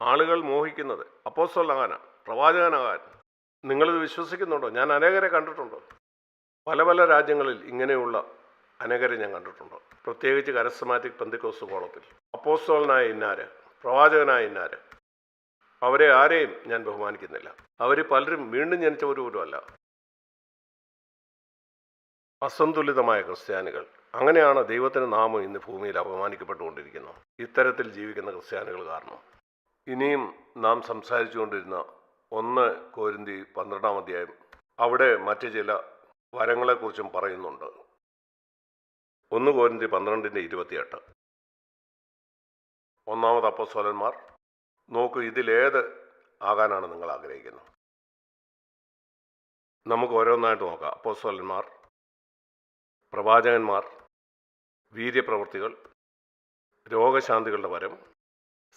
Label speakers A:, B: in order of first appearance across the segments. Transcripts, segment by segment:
A: ആളുകൾ മോഹിക്കുന്നത് അപ്പോസ്തലനാകാനാണ്, പ്രവാചകനാകാൻ. നിങ്ങളിത് വിശ്വസിക്കുന്നുണ്ടോ? ഞാൻ അനേകരെ കണ്ടിട്ടുണ്ട്. പല പല രാജ്യങ്ങളിൽ ഇങ്ങനെയുള്ള അനേകരെ ഞാൻ കണ്ടിട്ടുണ്ട്. പ്രത്യേകിച്ച് കരസ്മാറ്റിക് പെന്തക്കോസ്ത് കോളത്തിൽ. അപ്പോസ്തലനായ ഇന്നാര്, പ്രവാചകനായ ഇന്നാര്, അവരെ ആരെയും ഞാൻ ബഹുമാനിക്കുന്നില്ല. അവർ പലരും വീണ്ടും ജനിച്ചവർ പോലുമല്ല. അസന്തുലിതമായ ക്രിസ്ത്യാനികൾ. അങ്ങനെയാണ് ദൈവത്തിൻ്റെ നാമം ഇന്ന് ഭൂമിയിൽ അപമാനിക്കപ്പെട്ടുകൊണ്ടിരിക്കുന്നത്, ഇത്തരത്തിൽ ജീവിക്കുന്ന ക്രിസ്ത്യാനികൾ കാരണം. ഇനിയും നാം സംസാരിച്ചുകൊണ്ടിരുന്ന 1 കൊരിന്തി 12-ാം അധ്യായം, അവിടെ മറ്റ് ചില വരങ്ങളെക്കുറിച്ചും പറയുന്നുണ്ട്. 1 കൊരിന്തി 12:28. ഒന്നാമത് അപ്പോസ്തലന്മാർ. നോക്കൂ, ഇതിലേത് ആകാനാണ് നിങ്ങൾ ആഗ്രഹിക്കുന്നത്? നമുക്ക് ഓരോന്നായിട്ട് നോക്കാം. അപ്പോസ്തലന്മാർ, പ്രവാചകന്മാർ, വീര്യപ്രവൃത്തികൾ, രോഗശാന്തികളുടെ വരം,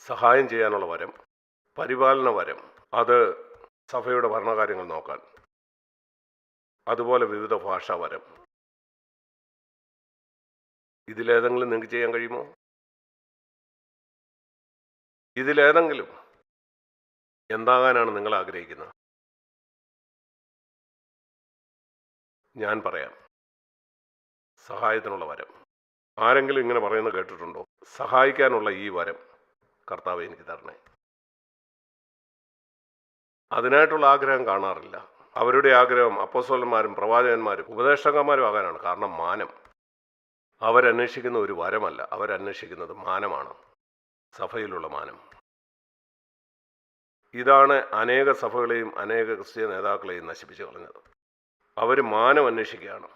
A: സഹായം ചെയ്യാനുള്ള വരം, പരിപാലന വരം, അത് സഭയുടെ ഭരണകാര്യങ്ങൾ നോക്കാൻ, അതുപോലെ വിവിധ ഭാഷാ വരം. ഇതിലേതെങ്കിലും നിങ്ങൾക്ക് ചെയ്യാൻ കഴിയുമോ? ഇതിലേതെങ്കിലും എന്താകാനാണ് നിങ്ങൾ ആഗ്രഹിക്കുന്നത്? ഞാൻ പറയാം, സഹായത്തിനുള്ള വരം. ആരെങ്കിലും ഇങ്ങനെ പറയുന്നത് കേട്ടിട്ടുണ്ടോ? സഹായിക്കാനുള്ള ഈ വരം കർത്താവ് എനിക്ക് തരണേ. അതിനായിട്ടുള്ള ആഗ്രഹം കാണാറില്ല. അവരുടെ ആഗ്രഹം അപ്പോസ്തലന്മാരും പ്രവാചകന്മാരും ഉപദേഷ്ടകന്മാരും ആകാനാണ്. കാരണം മാനം. അവരന്വേഷിക്കുന്ന ഒരു വരമല്ല, അവരന്വേഷിക്കുന്നത് മാനമാണ്, സഭയിലുള്ള മാനം. ഇതാണ് അനേക സഭകളെയും അനേക ക്രിസ്തീയ നേതാക്കളെയും നശിപ്പിച്ചു കളഞ്ഞത്. അവർ മാനം അന്വേഷിക്കുകയാണ്.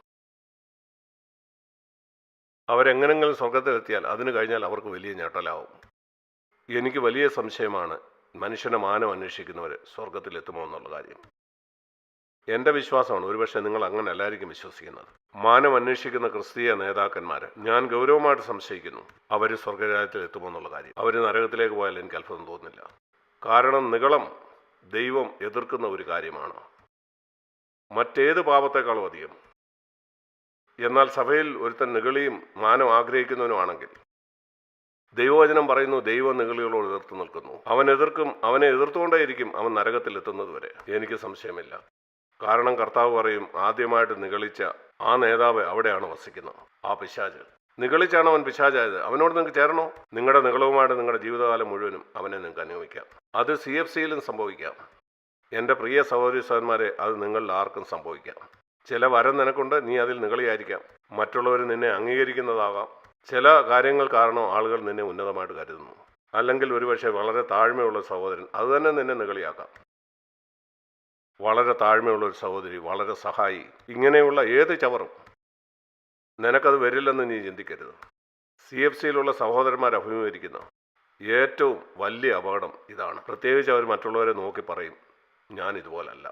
A: അവരെങ്ങനെങ്കിലും സ്വർഗത്തിലെത്തിയാൽ അതിന് കഴിഞ്ഞാൽ അവർക്ക് വലിയ ഞെട്ടലാവും. എനിക്ക് വലിയ സംശയമാണ് മനുഷ്യനെ മാനം അന്വേഷിക്കുന്നവർ സ്വർഗത്തിലെത്തുമോ എന്നുള്ള കാര്യം. എൻ്റെ വിശ്വാസമാണ്, ഒരുപക്ഷെ നിങ്ങൾ അങ്ങനെ അല്ലായിരിക്കും വിശ്വസിക്കുന്നത്. മാനം അന്വേഷിക്കുന്ന ക്രിസ്തീയ നേതാക്കന്മാർ ഞാൻ ഗൗരവമായിട്ട് സംശയിക്കുന്നു അവർ സ്വർഗരാജ്യത്തിൽ എത്തുമോ എന്നുള്ള കാര്യം. അവർ നരകത്തിലേക്ക് പോയാൽ എനിക്ക് അത്ഭുതം തോന്നുന്നില്ല. കാരണം നിഗളം ദൈവം എതിർക്കുന്ന ഒരു കാര്യമാണ്, മറ്റേത് പാപത്തെക്കാളും അധികം. എന്നാൽ സഭയിൽ ഒരുത്തൻ നിഗളിയും മാനം ആഗ്രഹിക്കുന്നവനുമാണെങ്കിൽ ദൈവവചനം പറയുന്നു, ദൈവം നിഗളികളോട് എതിർത്ത് നിൽക്കുന്നു. അവനെ എതിർത്തുകൊണ്ടേയിരിക്കും അവൻ നരകത്തിൽ എത്തുന്നത് വരെ. എനിക്ക് സംശയമില്ല. കാരണം കർത്താവ് പറയും, ആദ്യമായിട്ട് നിഗളിച്ച ആ നേതാവ് അവിടെയാണ് വസിക്കുന്നത്. ആ പിശാച് നിഗളിച്ചാണ് അവൻ പിശാചായത്. അവനോട് നിങ്ങൾക്ക് ചേരണോ? നിങ്ങളുടെ നിഗളവുമായിട്ട് നിങ്ങളുടെ ജീവിതകാലം മുഴുവനും അവനെ നിങ്ങൾക്ക് അനുഭവിക്കാം. അത് CFCയിലും സംഭവിക്കാം. എൻ്റെ പ്രിയ സഹോദരി സഹോദരന്മാരെ, അത് നിങ്ങളിൽ ആർക്കും സംഭവിക്കാം. ചില വരം നിനക്കുണ്ട്, നീ അതിൽ നിഗളിയായിരിക്കാം. മറ്റുള്ളവർ നിന്നെ അംഗീകരിക്കുന്നതാകാം. ചില കാര്യങ്ങൾ കാരണം ആളുകൾ നിന്നെ ഉന്നതമായിട്ട് കരുതുന്നു. അല്ലെങ്കിൽ ഒരുപക്ഷെ വളരെ താഴ്മയുള്ള സഹോദരൻ അത് തന്നെ നിന്നെ നിഗളിയാക്കാം. വളരെ താഴ്മയുള്ള ഒരു സഹോദരി, വളരെ സഹായി, ഇങ്ങനെയുള്ള ഏത് ചവറും നിനക്കത് വരില്ലെന്ന് നീ ചിന്തിക്കരുത്. CFCയിലുള്ള സഹോദരന്മാർ അഭിമുഖീകരിക്കുന്ന ഏറ്റവും വലിയ അപകടം ഇതാണ്. പ്രത്യേകിച്ച് അവർ മറ്റുള്ളവരെ നോക്കി പറയും, ഞാൻ ഇതുപോലല്ല.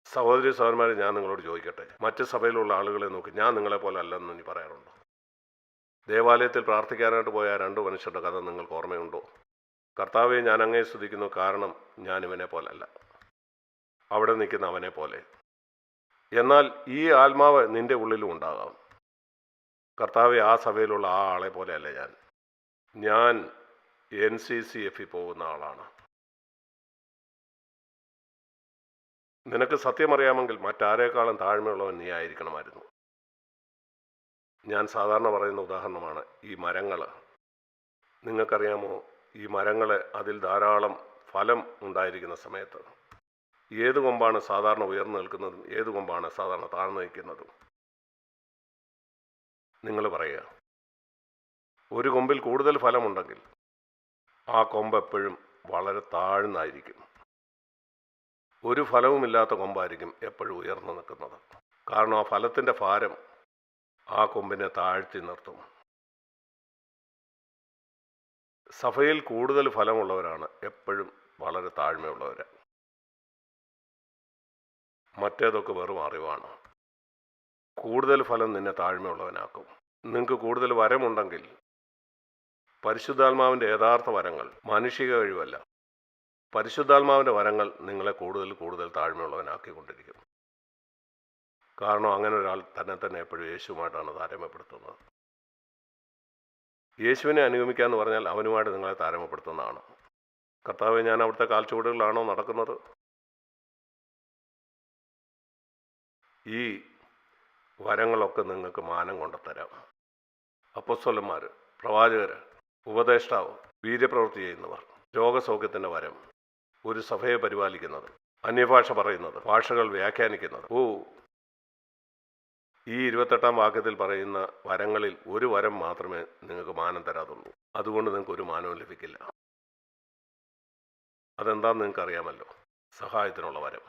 A: സഹോദരി സഹോദരന്മാരെ, ഞാൻ നിങ്ങളോട് ചോദിക്കട്ടെ, മറ്റ് സഭയിലുള്ള ആളുകളെ നോക്കി ഞാൻ നിങ്ങളെ പോലെ അല്ലെന്ന് നീ പറയാറുണ്ടോ? ദേവാലയത്തിൽ പ്രാർത്ഥിക്കാനായിട്ട് പോയ 2 മനുഷ്യരുടെ കഥ നിങ്ങൾക്ക് ഓർമ്മയുണ്ടോ? കർത്താവെ, ഞാൻ അങ്ങയെ സ്തുതിക്കുന്നു, കാരണം ഞാൻ ഇവനെ പോലല്ല, അവിടെ നിൽക്കുന്ന അവനെ പോലെ. എന്നാൽ ഈ ആത്മാവ് നിന്റെ ഉള്ളിലും ഉണ്ടാകാം. കർത്താവെ, ആ സഭയിലുള്ള ആ ആളെ പോലെയല്ല ഞാൻ NCCF പോകുന്ന ആളാണ്. നിനക്ക് സത്യമറിയാമെങ്കിൽ മറ്റാരേക്കാളും താഴ്മയുള്ളവൻ നീ ആയിരിക്കണമായിരുന്നു. ഞാൻ സാധാരണ പറയുന്ന ഉദാഹരണമാണ് ഈ മരങ്ങൾ. നിങ്ങൾക്കറിയാമോ, ഈ മരങ്ങൾ അതിൽ ധാരാളം ഫലം ഉണ്ടായിരിക്കുന്ന സമയത്ത് ഏത് കൊമ്പാണ് സാധാരണ ഉയർന്നു നിൽക്കുന്നതും ഏത് കൊമ്പാണ് സാധാരണ താഴ്ന്നു നിൽക്കുന്നതും? നിങ്ങൾ പറയുക. ഒരു കൊമ്പിൽ കൂടുതൽ ഫലമുണ്ടെങ്കിൽ ആ കൊമ്പ് എപ്പോഴും വളരെ താഴ്ന്നായിരിക്കും. ഒരു ഫലവുമില്ലാത്ത കൊമ്പായിരിക്കും എപ്പോഴും ഉയർന്നു നിൽക്കുന്നത്. കാരണം ആ ഫലത്തിൻ്റെ ഭാരം ആ കൊമ്പിനെ താഴ്ത്തി നിർത്തും. സഭയിൽ കൂടുതൽ ഫലമുള്ളവരാണ് എപ്പോഴും വളരെ താഴ്മയുള്ളവർ. മറ്റേതൊക്കെ വെറും അറിവാണ്. കൂടുതൽ ഫലം നിന്നെ താഴ്മയുള്ളവനാക്കും. നിങ്ങൾക്ക് കൂടുതൽ വരമുണ്ടെങ്കിൽ പരിശുദ്ധാത്മാവിൻ്റെ യഥാർത്ഥ വരങ്ങൾ മാനുഷിക കഴിവല്ല, പരിശുദ്ധാത്മാവിൻ്റെ വരങ്ങൾ നിങ്ങളെ കൂടുതൽ താഴ്മയുള്ളവനാക്കിക്കൊണ്ടിരിക്കും. കാരണം അങ്ങനെ ഒരാൾ തന്നെ എപ്പോഴും യേശുവുമായിട്ടാണ് താരതമ്യപ്പെടുത്തുന്നത്. യേശുവിനെ അനുഗമിക്കുക എന്ന് പറഞ്ഞാൽ അവനുമായിട്ട് നിങ്ങളെ താരതമ്യപ്പെടുത്തുന്നതാണ്. കർത്താവെ, ഞാൻ അവിടുത്തെ കാൽച്ചുവടുകളിലാണോ നടക്കുന്നത്? ഈ വരങ്ങളൊക്കെ നിങ്ങൾക്ക് മാനം കൊണ്ടുതരാം. അപ്പോസ്തലന്മാർ, പ്രവാചകർ, ഉപദേഷ്ടാവ്, വീര്യപ്രവൃത്തി ചെയ്യുന്നവർ, രോഗസൗഖ്യത്തിൻ്റെ വരം, ഒരു സഭയെ പരിപാലിക്കുന്നത്, അന്യഭാഷ പറയുന്നത്, ഭാഷകൾ വ്യാഖ്യാനിക്കുന്നത്. ഈ 28-ാം വാക്യത്തിൽ പറയുന്ന വരങ്ങളിൽ ഒരു വരം മാത്രമേ നിങ്ങൾക്ക് മാനം തരാതുള്ളൂ. അതുകൊണ്ട് നിങ്ങൾക്ക് ഒരു മാനവും ലഭിക്കില്ല. അതെന്താണെന്ന് നിങ്ങൾക്ക് അറിയാമല്ലോ. സഹായത്തിനുള്ള വരം.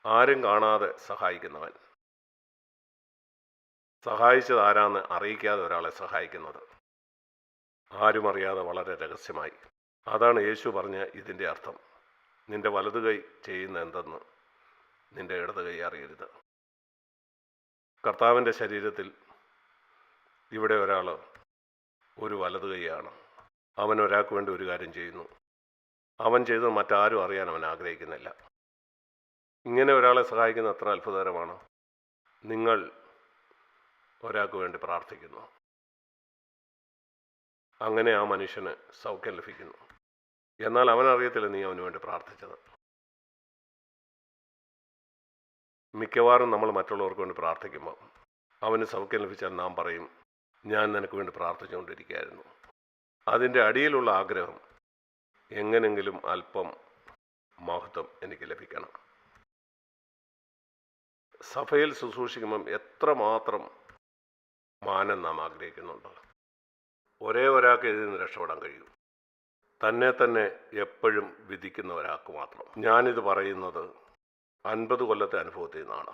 A: ആരും കാണാതെ സഹായിക്കുന്നവൻ. സഹായിച്ചത് ആരാന്ന് അറിയിക്കാതെ ഒരാളെ സഹായിക്കുന്നത്. ആരും അറിയാതെ വളരെ രഹസ്യമായി. അതാണ് യേശു പറഞ്ഞ ഇതിൻ്റെ അർത്ഥം. നിന്റെ വലതു കൈ ചെയ്യുന്ന എന്തെന്ന് നിന്റെ ഇടത് കൈ അറിയരുത്. കർത്താവിൻ്റെ ശരീരത്തിൽ ഇവിടെ ഒരാൾ ഒരു വലതു കൈയാണ്. അവൻ ഒരാൾക്ക് വേണ്ടി ഒരു കാര്യം ചെയ്യുന്നു. അവൻ ചെയ്തത് മറ്റാരും അറിയാൻ അവൻ ആഗ്രഹിക്കുന്നില്ല. ഇങ്ങനെ ഒരാളെ സഹായിക്കുന്ന അത്ര അത്ഭുതകരമാണ്. നിങ്ങൾ ഒരാൾക്ക് വേണ്ടി പ്രാർത്ഥിക്കുന്നു. അങ്ങനെ ആ മനുഷ്യന് സൗഖ്യം ലഭിക്കുന്നു. എന്നാൽ അവനറിയത്തില്ല നീ അവന് വേണ്ടി പ്രാർത്ഥിച്ചത്. മിക്കവാറും നമ്മൾ മറ്റുള്ളവർക്ക് വേണ്ടി പ്രാർത്ഥിക്കുമ്പോൾ അവന് സൗഖ്യം ലഭിച്ചാൽ നാം പറയും, ഞാൻ നിനക്ക് വേണ്ടി പ്രാർത്ഥിച്ചുകൊണ്ടിരിക്കുകയായിരുന്നു. അതിൻ്റെ അടിയിലുള്ള ആഗ്രഹം, എങ്ങനെങ്കിലും അല്പം മഹത്വം എനിക്ക് ലഭിക്കണം. സഭയിൽ ശുശ്രൂഷിക്കുമ്പം എത്രമാത്രം മാനം നാം ആഗ്രഹിക്കുന്നുണ്ട്. ഒരേ ഒരാൾക്ക് ഇതിൽ നിന്ന് രക്ഷപ്പെടാൻ കഴിയും. തന്നെ എപ്പോഴും വിധിക്കുന്ന ഒരാൾക്ക് മാത്രം. ഞാനിത് പറയുന്നത് 50 കൊല്ലത്തെ അനുഭവത്തിൽ നിന്നാണ്.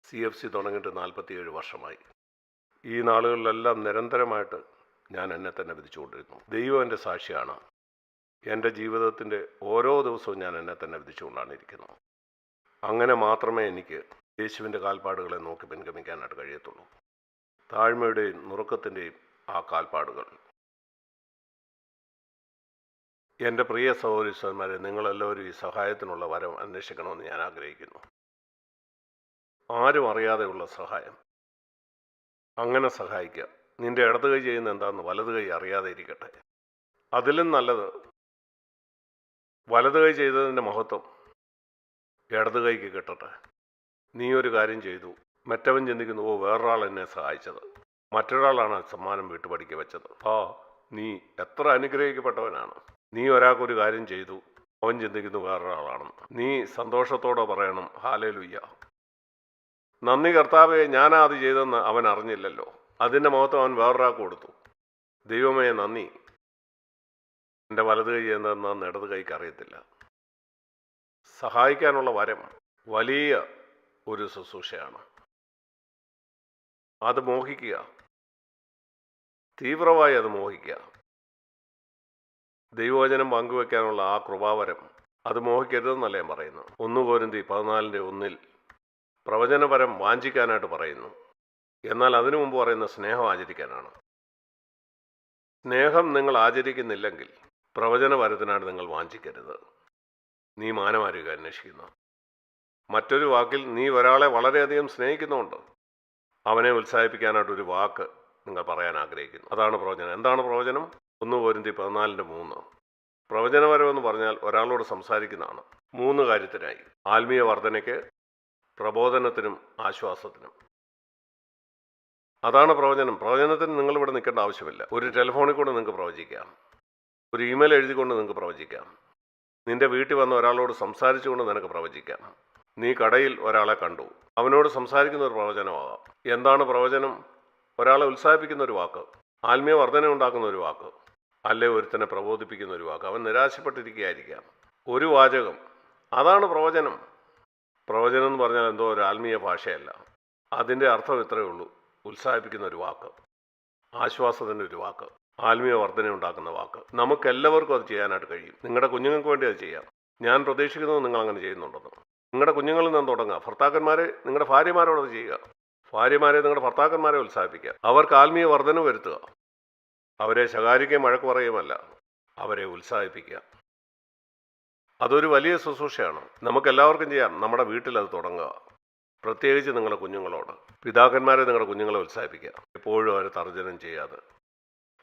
A: CFC തുടങ്ങിയിട്ട് 47 വർഷമായി. ഈ നാളുകളിലെല്ലാം നിരന്തരമായിട്ട് ഞാൻ എന്നെ തന്നെ വിധിച്ചുകൊണ്ടിരുന്നു. ദൈവം എൻ്റെ സാക്ഷിയാണ്. എൻ്റെ ജീവിതത്തിൻ്റെ ഓരോ ദിവസവും ഞാൻ എന്നെ തന്നെ വിധിച്ചുകൊണ്ടാണ് ഇരിക്കുന്നത്. അങ്ങനെ മാത്രമേ എനിക്ക് യേശുവിൻ്റെ കാൽപ്പാടുകളെ നോക്കി പിൻഗമിക്കാനായിട്ട് കഴിയത്തുള്ളൂ. താഴ്മയുടെയും നുറുക്കത്തിൻ്റെയും ആ കാൽപ്പാടുകൾ. എൻ്റെ പ്രിയ സഹോദരീസന്മാരെ, നിങ്ങളെല്ലാവരും ഈ സഹായത്തിനുള്ള വരം അന്വേഷിക്കണമെന്ന് ഞാൻ ആഗ്രഹിക്കുന്നു. ആരും അറിയാതെയുള്ള സഹായം. അങ്ങനെ സഹായിക്കുക. നിന്റെ ഇടത് കൈ ചെയ്യുന്ന എന്താണെന്ന് വലത് കൈ അറിയാതെ ഇരിക്കട്ടെ. അതിലും നല്ലത് വലത് കൈ ചെയ്തതിൻ്റെ മഹത്വം ഇടത് കൈക്ക് കിട്ടട്ടെ. നീ ഒരു കാര്യം ചെയ്തു, മറ്റവൻ ചിന്തിക്കുന്നു, വേറൊരാൾ എന്നെ സഹായിച്ചത്, മറ്റൊരാളാണ് സമ്മാനം വീട്ടുപടിക്ക് വെച്ചത്. നീ എത്ര അനുഗ്രഹിക്കപ്പെട്ടവനാണ്. നീ ഒരാൾക്കൊരു കാര്യം ചെയ്തു, അവൻ ചിന്തിക്കുന്നു വേറൊരാളാണെന്ന്. നീ സന്തോഷത്തോടെ പറയണം, ഹല്ലേലൂയ, നന്ദി കർത്താവേ, ഞാനാ അത് ചെയ്തെന്ന് അവൻ അറിഞ്ഞില്ലല്ലോ. അതിൻ്റെ മഹത്വം അവൻ വേറൊരാൾക്ക് കൊടുത്തു. ദൈവമേ നന്ദി, എൻ്റെ വലത് കൈ എന്താണെന്ന് ഇടത് കൈക്ക് അറിയത്തില്ല. സഹായിക്കാനുള്ള വരം വലിയ ഒരു ശുശ്രൂഷയാണ്. അത് മോഹിക്കുക, തീവ്രമായി അത് മോഹിക്കുക. ദൈവവചനം പങ്കുവെക്കാനുള്ള ആ കൃപാവരം അത് മോഹിക്കരുതെന്നല്ല ഞാൻ പറയുന്നു. 1 കൊരിന്ത്യർ 14:1 പ്രവചനപരം വാഞ്ചിക്കാനായിട്ട് പറയുന്നു. എന്നാൽ അതിനു മുമ്പ് പറയുന്ന സ്നേഹം ആചരിക്കാനാണ്. സ്നേഹം നിങ്ങൾ ആചരിക്കുന്നില്ലെങ്കിൽ പ്രവചനപരത്തിനായിട്ട് നിങ്ങൾ വാഞ്ചിക്കരുത്. നീ മാനമാരുക അന്വേഷിക്കുന്നു. മറ്റൊരു വാക്കിൽ, നീ ഒരാളെ വളരെയധികം സ്നേഹിക്കുന്നുണ്ട്, അവനെ ഉത്സാഹിപ്പിക്കാനായിട്ടൊരു വാക്ക് നിങ്ങൾ പറയാൻ ആഗ്രഹിക്കുന്നു. അതാണ് പ്രവചനം. എന്താണ് പ്രവചനം? 1 കൊരിന്ത്യർ 14:3 പ്രവചനപരമെന്ന് പറഞ്ഞാൽ ഒരാളോട് സംസാരിക്കുന്നതാണ്. 3 കാര്യത്തിനായി: ആത്മീയ വർധനയ്ക്ക്, പ്രബോധനത്തിനും ആശ്വാസത്തിനും. അതാണ് പ്രവചനം. പ്രവചനത്തിന് നിങ്ങളിവിടെ നിൽക്കേണ്ട ആവശ്യമില്ല. ഒരു ടെലിഫോണിൽ കൊണ്ട് നിങ്ങൾക്ക് പ്രവചിക്കാം. ഒരു ഇമെയിൽ എഴുതിക്കൊണ്ട് നിങ്ങൾക്ക് പ്രവചിക്കാം. നിന്റെ വീട്ടിൽ വന്ന ഒരാളോട് സംസാരിച്ചുകൊണ്ട് നിനക്ക് പ്രവചിക്കാം. നീ കടയിൽ ഒരാളെ കണ്ടു, അവനോട് സംസാരിക്കുന്ന ഒരു പ്രവചനമാകാം. എന്താണ് പ്രവചനം? ഒരാളെ ഉത്സാഹിപ്പിക്കുന്ന ഒരു വാക്ക്, ആത്മീയ വർധന ഉണ്ടാക്കുന്ന ഒരു വാക്ക്, അല്ലെ ഒരുത്തനെ പ്രബോധിപ്പിക്കുന്ന ഒരു വാക്ക്. അവൻ നിരാശപ്പെട്ടിരിക്കുകയായിരിക്കാം. ഒരു വാചകം, അതാണ് പ്രവചനം. പ്രവചനം എന്ന് പറഞ്ഞാൽ എന്തോ ഒരു ആത്മീയ ഭാഷയല്ല. അതിൻ്റെ അർത്ഥം ഇത്രയേ ഉള്ളൂ: ഉത്സാഹിപ്പിക്കുന്ന ഒരു വാക്ക്, ആശ്വാസത്തിൻ്റെ ഒരു വാക്ക്, ആത്മീയ വർധന ഉണ്ടാക്കുന്ന വാക്ക്. നമുക്കെല്ലാവർക്കും അത് ചെയ്യാനായിട്ട് കഴിയും. നിങ്ങളുടെ കുഞ്ഞുങ്ങൾക്ക് വേണ്ടി അത് ചെയ്യാം. ഞാൻ പ്രതീക്ഷിക്കുന്നത് നിങ്ങൾ അങ്ങനെ ചെയ്യുന്നുണ്ടെന്ന്. നിങ്ങളുടെ കുഞ്ഞുങ്ങളിൽ നിന്ന് തുടങ്ങുക. ഭർത്താക്കന്മാരെ നിങ്ങളുടെ ഭാര്യമാരോട് അത് ചെയ്യുക. ഭാര്യമാരെ നിങ്ങളുടെ ഭർത്താക്കന്മാരെ ഉത്സാഹിപ്പിക്കുക. അവർക്ക് ആത്മീയ വർധന വരുത്തുക. അവരെ ശകാരിക്കുകയും വഴക്ക് പറയുകയുമല്ല, അവരെ ഉത്സാഹിപ്പിക്കുക. അതൊരു വലിയ ശുശ്രൂഷയാണ്. നമുക്കെല്ലാവർക്കും ചെയ്യാം. നമ്മുടെ വീട്ടിൽ അത് തുടങ്ങുക. പ്രത്യേകിച്ച് നിങ്ങളുടെ കുഞ്ഞുങ്ങളോട്. പിതാക്കന്മാരെ നിങ്ങളുടെ കുഞ്ഞുങ്ങളെ ഉത്സാഹിപ്പിക്കുക. എപ്പോഴും അവരെ തർജ്ജനം ചെയ്യാതെ.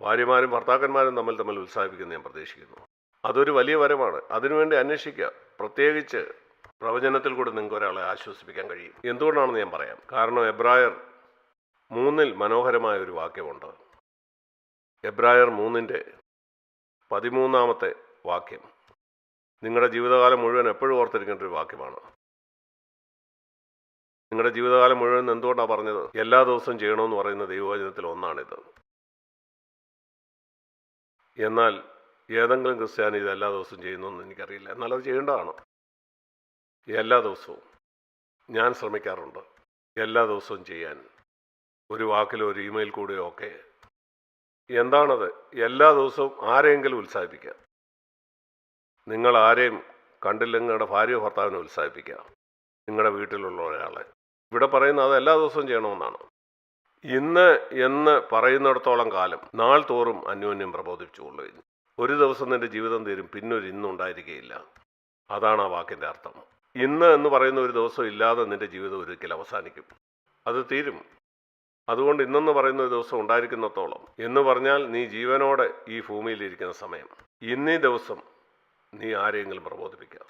A: ഭാര്യമാരും ഭർത്താക്കന്മാരും തമ്മിൽ ഉത്സാഹിപ്പിക്കുന്ന ഞാൻ പ്രതീക്ഷിക്കുന്നു. അതൊരു വലിയ വരമാണ്. അതിനുവേണ്ടി അന്വേഷിക്കുക. പ്രത്യേകിച്ച് പ്രവചനത്തിൽ കൂടെ നിങ്ങൾക്ക് ഒരാളെ ആശ്വസിപ്പിക്കാൻ കഴിയും. എന്തുകൊണ്ടാണെന്ന് ഞാൻ പറയാം. കാരണം എബ്രായർ 3 മനോഹരമായ ഒരു വാക്യമുണ്ട്. എബ്രായർ 3:13 വാക്യം നിങ്ങളുടെ ജീവിതകാലം മുഴുവൻ എപ്പോഴും ഓർത്തിരിക്കേണ്ട ഒരു വാക്യമാണ്. നിങ്ങളുടെ ജീവിതകാലം മുഴുവൻ എന്തുകൊണ്ടാണ് പറഞ്ഞത്? എല്ലാ ദിവസവും ചെയ്യണമെന്ന് പറയുന്ന ദൈവവചനത്തിൽ ഒന്നാണിത്. എന്നാൽ ഏതെങ്കിലും ക്രിസ്ത്യാനി ഇത് എല്ലാ ദിവസവും ചെയ്യുന്നതെന്ന് എനിക്കറിയില്ല. എന്നാൽ അത് ചെയ്യേണ്ടതാണ്. എല്ലാ ദിവസവും ഞാൻ ശ്രമിക്കാറുണ്ട് എല്ലാ ദിവസവും ചെയ്യാൻ. ഒരു വാക്കിലോ ഒരു ഇമെയിൽ കൂടെയോ ഒക്കെ. എന്താണത്? എല്ലാ ദിവസവും ആരെയെങ്കിലും ഉത്സാഹിപ്പിക്കുക. നിങ്ങൾ ആരെയും കണ്ടില്ലെങ്കിൽ നിങ്ങളുടെ ഭാര്യയോ ഭർത്താവിനെ ഉത്സാഹിപ്പിക്കുക. നിങ്ങളുടെ വീട്ടിലുള്ള ഒരാളെ. ഇവിടെ പറയുന്നത് അത് എല്ലാ ദിവസവും ചെയ്യണമെന്നാണ്. ഇന്ന് എന്ന് പറയുന്നിടത്തോളം കാലം നാൾ തോറും അന്യോന്യം പ്രബോധിപ്പിച്ചുകൊള്ളുകയും ഒരു ദിവസം നിന്റെ ജീവിതം തീരും, പിന്നൊരു ഇന്നുണ്ടായിരിക്കുകയില്ല. അതാണ് ആ വാക്കിൻ്റെ അർത്ഥം. ഇന്ന് എന്ന് പറയുന്ന ഒരു ദിവസം ഇല്ലാതെ നിന്റെ ജീവിതം ഒരിക്കൽ അവസാനിക്കും. അത് തീരും. അതുകൊണ്ട് ഇന്നെന്ന് പറയുന്ന ഒരു ദിവസം ഉണ്ടായിരിക്കുന്നത്തോളം എന്ന് പറഞ്ഞാൽ നീ ജീവനോടെ ഈ ഭൂമിയിലിരിക്കുന്ന സമയം, ഇന്നീ ദിവസം നീ ആരെയെങ്കിലും പ്രബോധിപ്പിക്കുക.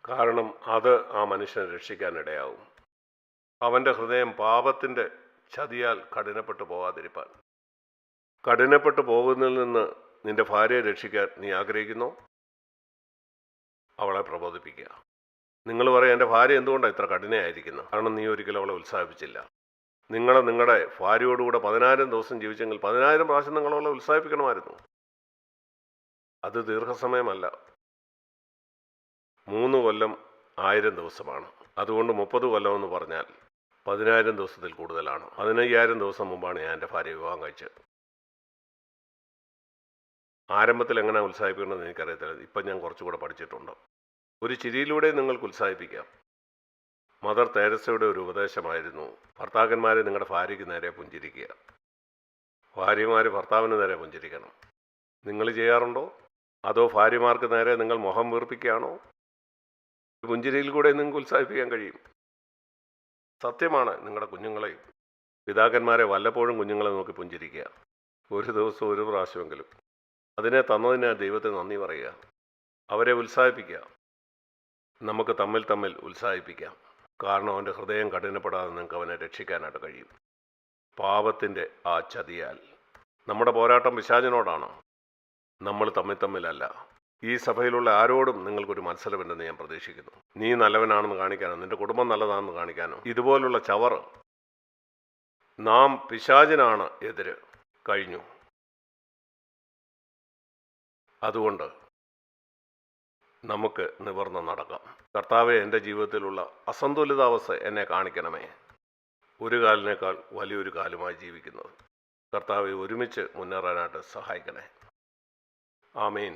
A: കാരണം അത് ആ മനുഷ്യനെ രക്ഷിക്കാനിടയാവും. അവൻ്റെ ഹൃദയം പാപത്തിൻ്റെ ചതിയാൽ കഠിനപ്പെട്ടു പോകാതിരിപ്പാൻ. കഠിനപ്പെട്ടു പോകുന്നതിൽ നിന്ന് നിന്റെ ഭാര്യയെ രക്ഷിക്കാൻ നീ ആഗ്രഹിക്കുന്നു, അവളെ പ്രബോധിപ്പിക്കുക. നിങ്ങൾ പറയാം, എൻ്റെ ഭാര്യ എന്തുകൊണ്ടാണ് ഇത്ര കഠിനയായിരിക്കുന്നത്? കാരണം നീ ഒരിക്കലും അവളെ ഉത്സാഹിപ്പിച്ചില്ല. നിങ്ങളുടെ ഭാര്യയോടുകൂടെ 10,000 ദിവസം ജീവിച്ചെങ്കിൽ 10,000 പ്രാവശ്യം നിങ്ങളവളെ ഉത്സാഹിപ്പിക്കണമായിരുന്നു. അത് ദീർഘസമയമല്ല. 3 കൊല്ലം 1000 ദിവസമാണ്. അതുകൊണ്ട് 30 കൊല്ലം എന്ന് പറഞ്ഞാൽ 10,000 ദിവസത്തിൽ കൂടുതലാണ്. 15,000 ദിവസം മുമ്പാണ് ഞാൻ എൻ്റെ ഭാര്യ വിവാഹം കഴിച്ചത്. ആരംഭത്തിൽ എങ്ങനെ ഉത്സാഹിപ്പിക്കണമെന്ന് എനിക്കറിയത്തില്ല. ഇപ്പം ഞാൻ കുറച്ചുകൂടെ പഠിച്ചിട്ടുണ്ട്. ഒരു ചിരിയിലൂടെ നിങ്ങൾക്ക് ഉത്സാഹിപ്പിക്കാം. മദർ തെരേസയുടെ ഒരു ഉപദേശമായിരുന്നു, ഭർത്താക്കന്മാരെ നിങ്ങളുടെ ഭാര്യയ്ക്ക് നേരെ പുഞ്ചിരിക്കുക, ഭാര്യമാർ ഭർത്താവിന് നേരെ പുഞ്ചിരിക്കണം. നിങ്ങൾ ചെയ്യാറുണ്ടോ? അതോ ഭാര്യമാർക്ക് നേരെ നിങ്ങൾ മുഖം വീർപ്പിക്കുകയാണോ? പുഞ്ചിരിയിൽ കൂടെ നിങ്ങൾക്ക് ഉത്സാഹിപ്പിക്കാൻ കഴിയും. സത്യമാണ്. നിങ്ങളുടെ കുഞ്ഞുങ്ങളെയും പിതാക്കന്മാരെ വല്ലപ്പോഴും കുഞ്ഞുങ്ങളെ നോക്കി പുഞ്ചിരിക്കുക. ഒരു ദിവസം ഒരു പ്രാവശ്യമെങ്കിലും. അതിനെ തന്നതിന് ദൈവത്തിന് നന്ദി പറയുക. അവരെ ഉത്സാഹിപ്പിക്കുക. നമുക്ക് തമ്മിൽ ഉത്സാഹിപ്പിക്കാം. കാരണം അവൻ്റെ ഹൃദയം കഠിനപ്പെടാതെ നിങ്ങൾക്ക് അവനെ രക്ഷിക്കാനായിട്ട് കഴിയും. പാപത്തിൻ്റെ ആ ചതിയാൽ. നമ്മുടെ പോരാട്ടം പിശാചിനോടാണ്, നമ്മൾ തമ്മിലല്ല. ഈ സഭയിലുള്ള ആരോടും നിങ്ങൾക്കൊരു മത്സരമുണ്ടെന്ന് ഞാൻ പ്രതീക്ഷിക്കുന്നു. നീ നല്ലവനാണെന്ന് കാണിക്കാനോ നിന്റെ കുടുംബം നല്ലതാണെന്ന് കാണിക്കാനോ ഇതുപോലുള്ള ചവറ്. നാം പിശാചിനാണ് എതിര്. കഴിഞ്ഞു. അതുകൊണ്ട് നമുക്ക് നിവർന്ന് നടക്കാം. കർത്താവെ, എൻ്റെ ജീവിതത്തിലുള്ള അസന്തുലിതാവസ്ഥ എന്നെ കാണിക്കണമേ. ഒരു കാലിനേക്കാൾ വലിയൊരു കാലുമായി ജീവിക്കുന്നത്. കർത്താവെ, ഒരുമിച്ച് മുന്നേറാനായിട്ട് സഹായിക്കണേ. ആമേൻ.